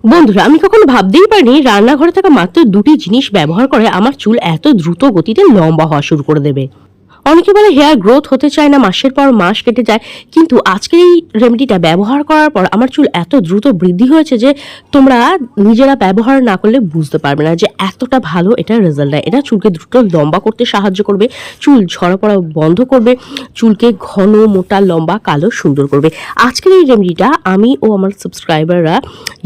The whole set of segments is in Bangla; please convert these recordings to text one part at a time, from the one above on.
বন্ধুরা, আমি কখনো ভাবতেই পারিনি রান্নাঘরে থাকা মাত্র দুটি জিনিস ব্যবহার করে আমার চুল এত দ্রুত গতিতে লম্বা হওয়া শুরু করে দেবে। অনেকে বলে হেয়ার গ্রোথ হতে চায় না, মাসের পর মাস কেটে যায়। কিন্তু আজকের এই রেমেডিটা ব্যবহার করার পর আমার চুল এত দ্রুত বৃদ্ধি হয়েছে যে তোমরা নিজেরা ব্যবহার না করলে বুঝতে পারবে না যে এতটা ভালো এটা রেজাল্ট দেয়। এটা চুলকে দ্রুত লম্বা করতে সাহায্য করবে, চুল ঝরা পড়া বন্ধ করবে, চুলকে ঘন মোটা লম্বা কালো সুন্দর করবে। আজকের এই রেমেডিটা আমি ও আমার সাবস্ক্রাইবাররা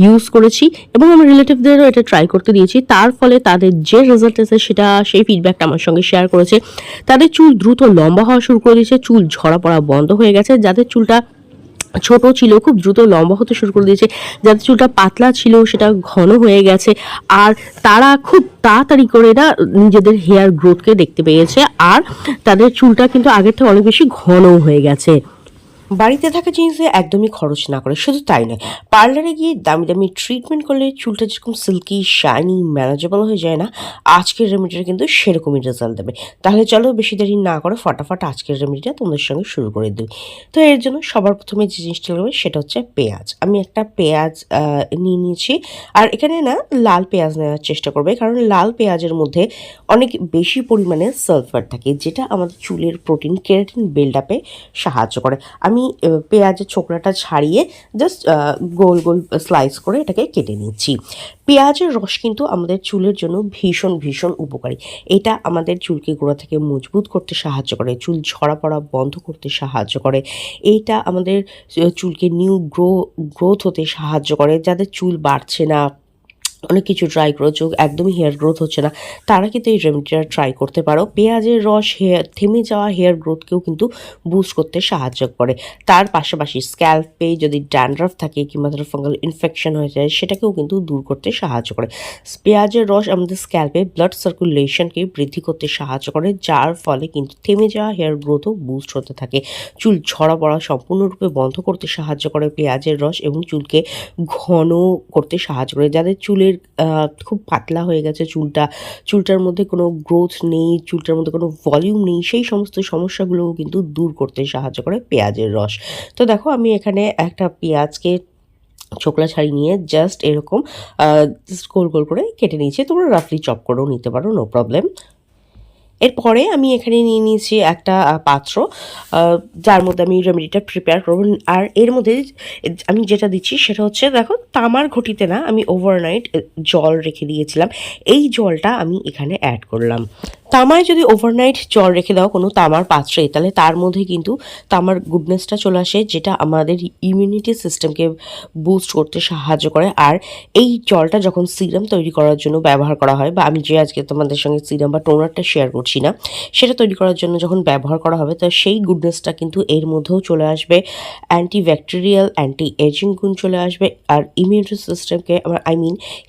ইউজ করেছি এবং আমার রিলেটিভদেরও এটা ট্রাই করতে দিয়েছি। তার ফলে তাদের যে রেজাল্ট এসেছে সেটা সেই ফিডব্যাকটা আমার সঙ্গে শেয়ার করেছে। তাদের চুল দ্রুত লম্বা হওয়া শুরু করে দিয়েছে, চুল ঝরা পড়া বন্ধ হয়ে গেছে। যাদের চুলটা ছোট ছিল খুব দ্রুত লম্বা হতে শুরু করে দিয়েছে, যাদের চুলটা পাতলা ছিল সেটা ঘন হয়ে গেছে। আর তারা খুব তাড়াতাড়ি করে না নিজেদের হেয়ার গ্রোথকে দেখতে পেয়েছে, আর তাদের চুলটা কিন্তু আগের থেকে অনেক বেশি ঘনও হয়ে গেছে। বাড়িতে থাকা জিনিসে একদমই খরচ না করে, শুধু তাই নয়, পার্লারে গিয়ে দামি দামি ট্রিটমেন্ট করলে চুলটা যেরকম সিল্কি শাইনি ম্যানেজেবল হয়ে যায় না, আজকের রেমেডিটা কিন্তু সেরকমই রেজাল্ট দেবে। তাহলে চলো বেশি দেরি না করে ফটাফট আজকের রেমেডিটা তোমাদের সঙ্গে শুরু করে দিই। তো এর জন্য সবার প্রথমে যে জিনিসটা লাগবে সেটা হচ্ছে পেঁয়াজ। আমি একটা পেঁয়াজ নিয়ে নিয়েছি, আর এখানে না লাল পেঁয়াজ নেওয়ার চেষ্টা করবে, কারণ লাল পেঁয়াজের মধ্যে অনেক বেশি পরিমাণে সালফার থাকে, যেটা আমাদের চুলের প্রোটিন কেরাটিন বিল্ড আপে সাহায্য করে। আমি পেঁয়াজের ছোকরাটা ছাড়িয়ে জাস্ট গোল গোল স্লাইস করে এটাকে কেটে নিচ্ছি। পেঁয়াজের রস কিন্তু আমাদের চুলের জন্য ভীষণ ভীষণ উপকারী। এটা আমাদের চুলকে গোড়া থেকে মজবুত করতে সাহায্য করে, চুল ঝরা পড়া বন্ধ করতে সাহায্য করে। এইটা আমাদের চুলকে নিউ গ্রোথ হতে সাহায্য করে। যাদের চুল বাড়ছে না, অনেক কিছু ট্রাই করেছো, একদমই হেয়ার গ্রোথ হচ্ছে না, তারা কিন্তু এই রেমেডিটা ট্রাই করতে পারো। পেঁয়াজের রস থেমে যাওয়া হেয়ার গ্রোথকেও কিন্তু বুস্ট করতে সাহায্য করে। তার পাশাপাশি স্ক্যাল্পে যদি ড্যান্ড্রাফ থাকে কিংবা ধরো ফাঙ্গাল ইনফেকশন হয়ে যায়, সেটাকেও কিন্তু দূর করতে সাহায্য করে। পেঁয়াজের রস আমাদের স্ক্যাল্পে ব্লাড সার্কুলেশনকে বৃদ্ধি করতে সাহায্য করে, যার ফলে কিন্তু থেমে যাওয়া হেয়ার গ্রোথও বুস্ট হতে থাকে। চুল ঝরা পড়া সম্পূর্ণরূপে বন্ধ করতে সাহায্য করে পেঁয়াজের রস, এবং চুলকে ঘন করতে সাহায্য করে। যাদের চুলের খুব পাতলা হয়ে গেছে, চুলটার মধ্যে কোনো গ্রোথ নেই, চুলটার মধ্যে কোনো ভলিউম নেই, সেই সমস্ত সমস্যাগুলোও কিন্তু দূর করতে সাহায্য করে পেঁয়াজের রস। তো দেখো, আমি এখানে একটা পেঁয়াজকে ছোকলা ছাড়িয়ে নিয়ে জাস্ট এরকম গোল গোল করে কেটে নিয়েছি। তোমরা রাফলি চপ করেও নিতে পারো, নো প্রবলেম। এরপরে আমি এখানে নিয়ে নিয়েছি একটা পাত্র, যার মধ্যে আমি রেমেডিটা প্রিপেয়ার করব। আর এর মধ্যে আমি যেটা দিচ্ছি সেটা হচ্ছে, দেখো, তামার ঘটিতে না আমি ওভারনাইট জল রেখে দিয়েছিলাম, এই জলটা আমি এখানে অ্যাড করলাম। তামায় যদি ওভারনাইট জল রেখে দাও কোনো তামার পাত্রে, তাহলে তার মধ্যে কিন্তু তামার গুডনেসটা চলে আসে, যেটা আমাদের ইমিউনিটি সিস্টেমকে বুস্ট করতে সাহায্য করে। আর এই জলটা যখন সিরাম তৈরি করার জন্য ব্যবহার করা হয়, বা আমি যে আজকে তোমাদের সঙ্গে সিরাম বা টোনারটা শেয়ার করছি না, সেটা তৈরি করার জন্য যখন ব্যবহার করা হবে, তো সেই গুডনেসটা কিন্তু এর মধ্যেও চলে আসবে। অ্যান্টি ব্যাকটেরিয়াল, অ্যান্টি এজিং গুণ চলে আসবে, আর ইমিউনিটি সিস্টেমকে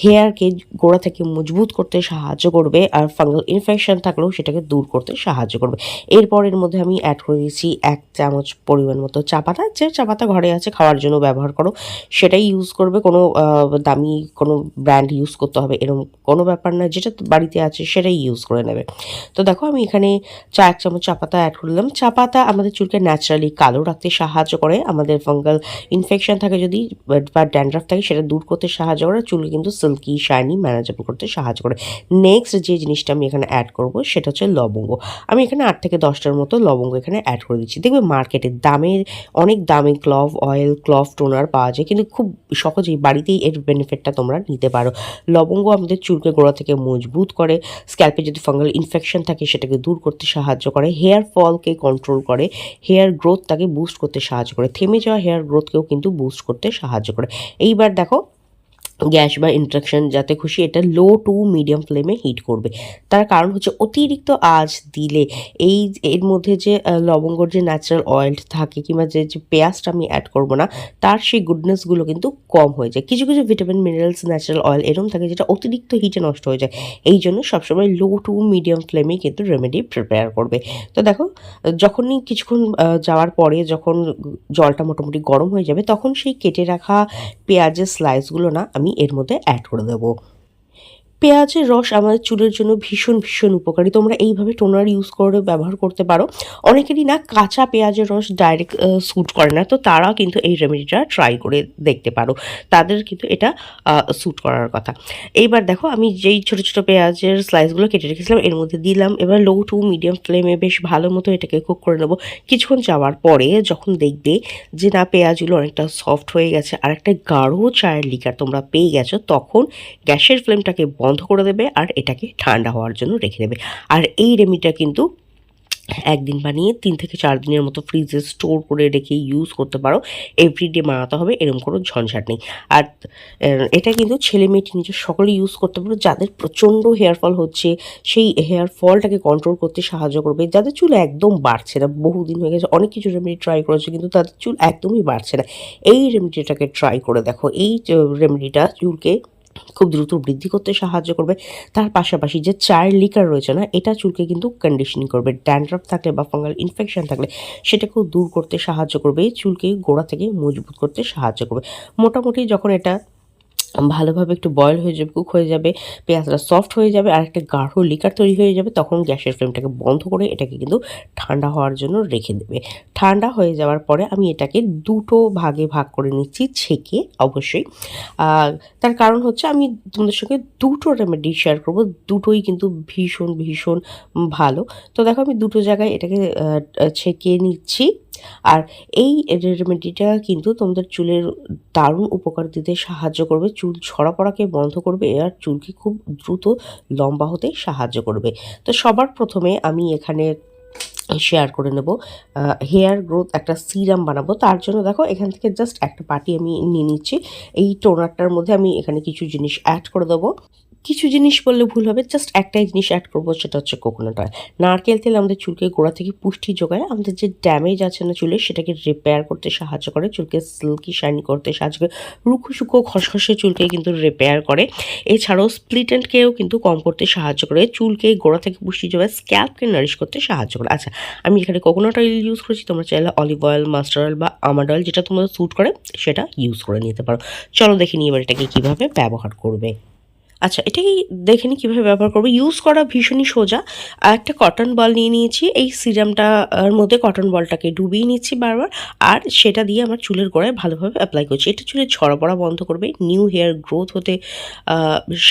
হেয়ারকে গোড়া থেকে মজবুত করতে সাহায্য করবে, আর ফাঙ্গাল ইনফেকশন থাকলেও সেটাকে দূর করতে সাহায্য করবে। এরপর এর মধ্যে আমি অ্যাড করে দিয়েছি 1 চামচ পরিমাণ মতো চা পাতা। যে চা পাতা ঘরে আছে খাওয়ার জন্য ব্যবহার করো, সেটাই ইউজ করবে। কোনো দামি কোনো ব্র্যান্ড ইউজ করতে হবে এরকম কোনো ব্যাপার না, যেটা বাড়িতে আছে সেটাই ইউজ করে নেবে। তো দেখো, আমি এখানে 1 চামচ চা পাতা অ্যাড করলাম। চা পাতা আমাদের চুলকে ন্যাচারালি কালো রাখতে সাহায্য করে, আমাদের ফাঙ্গাল ইনফেকশন থাকে যদি বা ড্যান্ড্রাফ থাকে সেটা দূর করতে সাহায্য করে, চুলকে কিন্তু সিল্কি শাইনি ম্যানেজেবল করতে সাহায্য করে। নেক্সট যে জিনিসটা আমি এখানে অ্যাড করব সেটা হচ্ছে লবঙ্গ। আমি এখানে 8 থেকে 10টার মতো লবঙ্গ এখানে অ্যাড করে দিচ্ছি। দেখবে মার্কেটে অনেক দামে ক্লভ অয়েল, ক্লভ টোনার পাওয়া যায়, কিন্তু খুব সহজেই বাড়িতেই এর বেনিফিটটা তোমরা নিতে পারো। লবঙ্গ আমাদের চুলকে গোড়া থেকে মজবুত করে, স্ক্যাল্পে যদি ফাঙ্গাল ইনফেকশন থাকে সেটাকে দূর করতে সাহায্য করে, হেয়ার ফলকে কন্ট্রোল করে, হেয়ার গ্রোথটাকে বুস্ট করতে সাহায্য করে, থেমে যাওয়া হেয়ার গ্রোথকেও কিন্তু বুস্ট করতে সাহায্য করে। এইবার দেখো, গ্যাস বা ইন্ডাকশন যাতে খুশি এটা লো টু মিডিয়াম ফ্লেমে হিট করবে। তার কারণ হচ্ছে অতিরিক্ত আঁচ দিলে এর মধ্যে যে লবঙ্গর যে ন্যাচারাল অয়েল থাকে, কিংবা যে পেঁয়াজটা আমি অ্যাড করবো না, তার সেই গুডনেসগুলো কিন্তু কম হয়ে যায়। কিছু কিছু ভিটামিন মিনারেলস ন্যাচারাল অয়েল এরকম থাকে যেটা অতিরিক্ত হিটে নষ্ট হয়ে যায়। এই জন্য সবসময় লো টু মিডিয়াম ফ্লেমেই কিন্তু রেমেডি প্রিপেয়ার করবে। তো দেখো, যখনই কিছুক্ষণ যাওয়ার পরে যখন জলটা মোটামুটি গরম হয়ে যাবে, তখন সেই কেটে রাখা পেঁয়াজের স্লাইসগুলো না আমি এর মধ্যে অ্যাড করে দেবো। পেঁয়াজের রস আমাদের চুলের জন্য ভীষণ ভীষণ উপকারী। তোমরা এইভাবে টোনার ইউজ করে ব্যবহার করতে পারো। অনেকেরই না কাঁচা পেঁয়াজের রস ডাইরেক্ট স্যুট করে না, তো তারা কিন্তু এই রেমেডিটা ট্রাই করে দেখতে পারো, তাদের কিন্তু এটা স্যুট করার কথা। এইবার দেখো আমি যেই ছোট ছোট পেঁয়াজের স্লাইসগুলো কেটে রেখেছিলাম এর মধ্যে দিলাম। এবার লো টু মিডিয়াম ফ্লেমে বেশ ভালো মতো এটাকে কুক করে নেবো। কিছুক্ষণ যাওয়ার পরে যখন দেখবে যে না পেঁয়াজগুলো অনেকটা সফট হয়ে গেছে আর একটা গাঢ় চায়ের লিকার তোমরা পেয়ে গেছো, তখন গ্যাসের ফ্লেমটাকে বন্ধ করে দেবে আর এটাকে ঠান্ডা হওয়ার জন্য রেখে দেবে। আর এই রেমেডিটা কিন্তু একদিন বানিয়ে 3 থেকে 4 দিনের মতো ফ্রিজে স্টোর করে রেখে ইউজ করতে পারো। এভরিডে বানাতে হবে এরকম কোনো ঝঞ্ঝাট নেই। আর এটা কিন্তু ছেলে মেয়ে টিনেজার সকলে ইউজ করতে পারো। যাদের প্রচণ্ড হেয়ার ফল হচ্ছে সেই হেয়ার ফলটাকে কন্ট্রোল করতে সাহায্য করবে। যাদের চুল একদম বাড়ছে না, বহুদিন হয়ে গেছে, অনেক কিছু রেমেডি ট্রাই করেছে কিন্তু তাদের চুল একদমই বাড়ছে না, এই রেমেডিটাকে ট্রাই করে দেখো। এই রেমেডিটা চুলকে খুব দ্রুত বৃদ্ধি করতে সাহায্য করবে। তার পাশাপাশি যে চায়ের লিকার রয়েছে না, এটা চুলকে কিন্তু কন্ডিশনিং করবে। ড্যান্ড্রাফ থাকলে বা ফাঙ্গাল ইনফেকশন থাকলে সেটাকেও দূর করতে সাহায্য করবে, চুলকে গোড়া থেকে মজবুত করতে সাহায্য করবে। মোটামুটি যখন এটা ভালোভাবে একটু বয়েল হয়ে যাবে, কুক হয়ে যাবে, পেঁয়াজটা সফট হয়ে যাবে আর একটা গাঢ় লিকার তৈরি হয়ে যাবে, তখন গ্যাসের ফ্লেমটাকে বন্ধ করে এটাকে কিন্তু ঠান্ডা হওয়ার জন্য রেখে দেবে। ঠান্ডা হয়ে যাওয়ার পরে আমি এটাকে দুটো ভাগে ভাগ করে নিচ্ছি, ছেঁকে অবশ্যই। তার কারণ হচ্ছে আমি তোমাদের সঙ্গে দুটো রেমেডি শেয়ার করবো, দুটোই কিন্তু ভীষণ ভীষণ ভালো। তো দেখো আমি দুটো জায়গায় এটাকে ছেঁকে নিচ্ছি। আর এই রেমেডিটা কিন্তু তোমাদের চুলের দারুণ উপকার দিতে সাহায্য করবে, চুল ঝরা পড়াকে বন্ধ করবে আর চুলকে খুব দ্রুত লম্বা হতে সাহায্য করবে। তো সবার প্রথমে আমি এখানে শেয়ার করে নেব হেয়ার গ্রোথ একটা সিরাম বানাবো। তার জন্য দেখো এখান থেকে জাস্ট একটা বাটি আমি নিয়ে নিচ্ছি। এই টোনারটার মধ্যে আমি এখানে কিছু জিনিস অ্যাড করে দেবো। কিছু জিনিস বললে ভুল হবে, জাস্ট একটাই জিনিস অ্যাড করবো, সেটা হচ্ছে কোকোনাট অয়েল। নারকেল তেল আমাদের চুলকে গোড়া থেকে পুষ্টি যোগায়, আমাদের যে ড্যামেজ আছে না চুলে সেটাকে রিপেয়ার করতে সাহায্য করে, চুলকে সিল্কি শাইনি করতে সাহায্য করে, রুখো শুকো খসখসে চুলকে কিন্তু রিপেয়ার করে। এছাড়াও স্প্লিট এন্ডকেও কিন্তু কম করতে সাহায্য করে, চুলকে গোড়া থেকে পুষ্টি যোগায়, স্ক্যাল্পকে নারিশ করতে সাহায্য করে। আচ্ছা আমি এখানে কোকোনাট অয়েল ইউজ করেছি, তোমরা চাইলে অলিভ অয়েল, মাস্টার অয়েল বা আমন্ড অয়েল যেটা তোমাদের স্যুট করে সেটা ইউজ করে নিতে পারো। চলো দেখে নিই এবার এটাকে কীভাবে ব্যবহার করবে। আচ্ছা এটাকে দেখে নিই কীভাবে ব্যবহার করবো। ইউজ করা ভীষণই সোজা। একটা কটন বল নিয়ে নিয়েছি, এই সিরামটার মধ্যে কটন বলটাকে ডুবিয়ে নিচ্ছি বারবার, আর সেটা দিয়ে আমার চুলের গোড়ায় ভালোভাবে অ্যাপ্লাই করছি। এটা চুলের ঝরা পড়া বন্ধ করবে, নিউ হেয়ার গ্রোথ হতে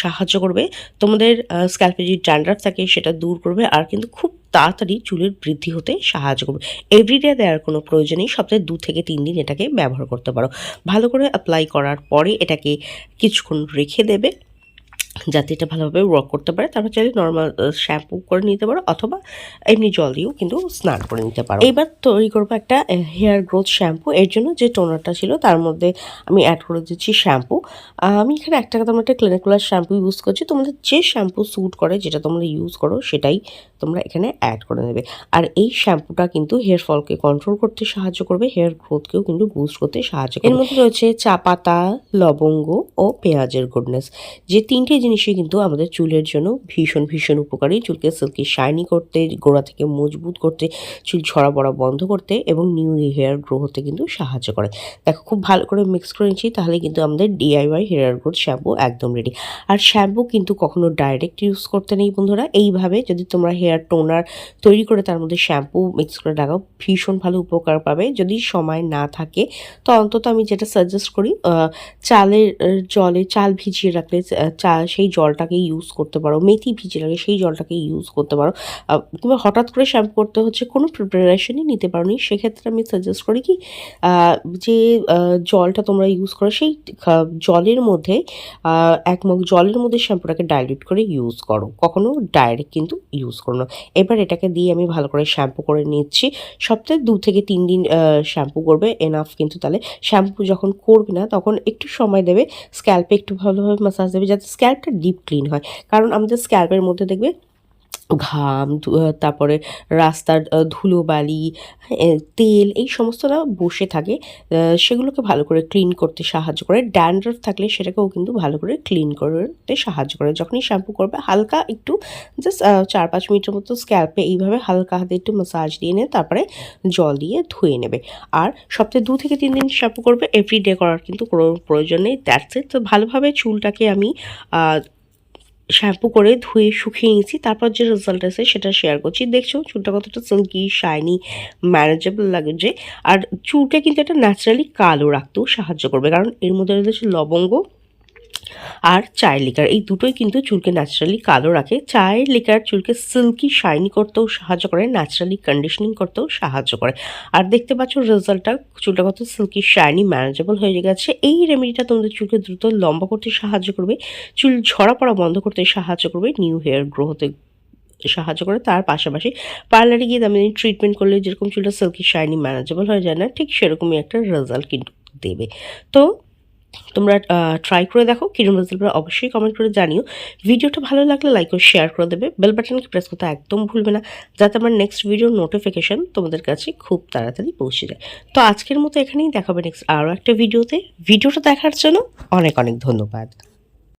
সাহায্য করবে, তোমাদের স্ক্যাল্পে যে ড্যান্ড্রাফ থাকে সেটা দূর করবে, আর কিন্তু খুব তাড়াতাড়ি চুলের বৃদ্ধি হতে সাহায্য করবে। এভরিডে দেওয়ার কোনো প্রয়োজন নেই, সপ্তাহে 2 থেকে 3 দিন এটাকে ব্যবহার করতে পারো। ভালো করে অ্যাপ্লাই করার পরে এটাকে কিছুক্ষণ রেখে দেবে যাতে এটা ভালোভাবে ওয়ার্ক করতে পারে। তারপর চাইলে নর্মাল শ্যাম্পু করে নিতে পারো অথবা এমনি জল দিয়েও কিন্তু স্নান করে নিতে পারো। এবার তৈরি করবো একটা হেয়ার গ্রোথ শ্যাম্পু। এর জন্য যে টোনারটা ছিল তার মধ্যে আমি অ্যাড করে দিচ্ছি শ্যাম্পু। আমি এখানে তোমরা একটা ক্লিনিক প্লাস শ্যাম্পু ইউজ করছি, তোমাদের যে শ্যাম্পু স্যুট করে যেটা তোমরা ইউজ করো সেটাই তোমরা এখানে অ্যাড করে নেবে। আর এই শ্যাম্পুটা কিন্তু হেয়ার ফলকে কন্ট্রোল করতে সাহায্য করবে, হেয়ার গ্রোথকেও কিন্তু বুস্ট করতে সাহায্য করবে। এর মধ্যে রয়েছে চা পাতা, লবঙ্গ ও পেঁয়াজের গুডনেস, যে তিনটে জিনিসই কিন্তু আমাদের চুলের জন্য ভীষণ ভীষণ উপকারী। চুলকে সিল্কি শাইনি করতে, গোড়া থেকে মজবুত করতে, চুল ঝরা পড়া বন্ধ করতে এবং নিউ হেয়ার গ্রো হতে কিন্তু সাহায্য করে। দেখো খুব ভালো করে মিক্স করে নিচ্ছি, তাহলে কিন্তু আমাদের DIY হেয়ার গ্রোথ শ্যাম্পু একদম রেডি। আর শ্যাম্পু কিন্তু কখনো ডাইরেক্ট ইউজ করতে নেই বন্ধুরা, এইভাবে যদি তোমরা হেয়ার টোনার তৈরি করে তার মধ্যে শ্যাম্পু মিক্স করে লাগাও ভীষণ ভালো উপকার পাবে। যদি সময় না থাকে তো অন্তত আমি যেটা সাজেস্ট করি, চালের জলে চাল ভিজিয়ে রাখলে সেই জলটাকে ইউজ করতে পারো, মেথি ভিজিয়ে রাখলে সেই জলটাকে ইউজ করতে পারো। কিংবা হঠাৎ করে শ্যাম্পু করতে হচ্ছে, কোনো প্রিপারেশনই নিতে পারো নি, সেক্ষেত্রে আমি সাজেস্ট করি কি যে জলটা তোমরা ইউজ করো সেই জলের মধ্যে 1 মগ জলের মধ্যে শ্যাম্পুটাকে ডাইলিউট করে ইউজ করো, কখনো ডাইরেক্ট কিন্তু ইউজ করো না। এবার এটাকে দিয়ে আমি ভালো করে শ্যাম্পু করে নিচ্ছি। সপ্তাহে 2 থেকে 3 দিন শ্যাম্পু করবে এনাফ। কিন্তু তাহলে শ্যাম্পু যখন করবে না তখন একটু সময় দেবে, স্ক্যাল্পে একটু ভালোভাবে মাসাজ দেবে যাতে স্ক্যাল্পটা ডিপ ক্লিন হয়। কারণ আমাদের স্ক্যাল্পের মধ্যে দেখবে ঘাম, তারপরে রাস্তার ধুলোবালি, তেল, এই সমস্ত না বসে থাকে, সেগুলোকে ভালো করে ক্লিন করতে সাহায্য করে। ড্যান্ড্রাফ থাকলে সেটাকেও কিন্তু ভালো করে ক্লিন করতে সাহায্য করে। যখনই শ্যাম্পু করবে হালকা একটু জাস্ট 4-5 মিনিটের মতো স্ক্যাল্পে এইভাবে হালকা হাতে একটু মাসাজ দিয়ে নিয়ে তারপরে জল দিয়ে ধুয়ে নেবে। আর সপ্তাহে 2 থেকে 3 দিন শ্যাম্পু করবে, এভরিডে করার কিন্তু কোনো প্রয়োজন নেই। That's it. তো ভালোভাবে চুলটাকে আমি শ্যাম্পু করে ধুয়ে শুকিয়ে নিয়েছি, তারপর যে রেজাল্ট আছে সেটা শেয়ার করছি। দেখছো চুলটা কতটা সিল্কি শাইনি ম্যানেজেবল লাগছে। আর চুলটা কিন্তু এটা ন্যাচারালি কালো রাখতেও সাহায্য করবে, কারণ এর মধ্যে রয়েছে লবঙ্গ আর চায়ের লিকার, এই দুটোই কিন্তু চুলকে ন্যাচারালি কালো রাখে। চায়ের লিকার চুলকে সিল্কি শাইনি করতেও সাহায্য করে, ন্যাচারালি কন্ডিশনিং করতেও সাহায্য করে। আর দেখতে পাচ্ছ রেজাল্টটা, চুলটা কত সিল্কি শাইনি ম্যানেজেবল হয়ে গেছে। এই রেমেডিটা তোমাদের চুলকে দ্রুত লম্বা করতে সাহায্য করবে, চুল ঝরা পড়া বন্ধ করতে সাহায্য করবে, নিউ হেয়ার গ্রো হতে সাহায্য করে। তার পাশাপাশি পার্লারে গিয়ে দামি ট্রিটমেন্ট করলে যেরকম চুলটা সিল্কি শাইনি ম্যানেজেবল হয়ে যায় না, ঠিক সেরকমই একটা রেজাল্ট কিন্তু দেবে। তো তোমরা ট্রাই করে দেখো, কিরকম রেজাল্ট পাবে অবশ্যই কমেন্ট করে জানিও। ভিডিওটা ভালো লাগলে লাইক ও শেয়ার করে দেবে, বেল বাটনকে প্রেস করতে একদম ভুলবে না, যাতে আমার নেক্সট ভিডিওর নোটিফিকেশন তোমাদের কাছে খুব তাড়াতাড়ি পৌঁছে যায়। তো আজকের মতো এখানেই দেখাবে নেক্সট আরও একটা ভিডিওতে। ভিডিওটা দেখার জন্য অনেক অনেক ধন্যবাদ।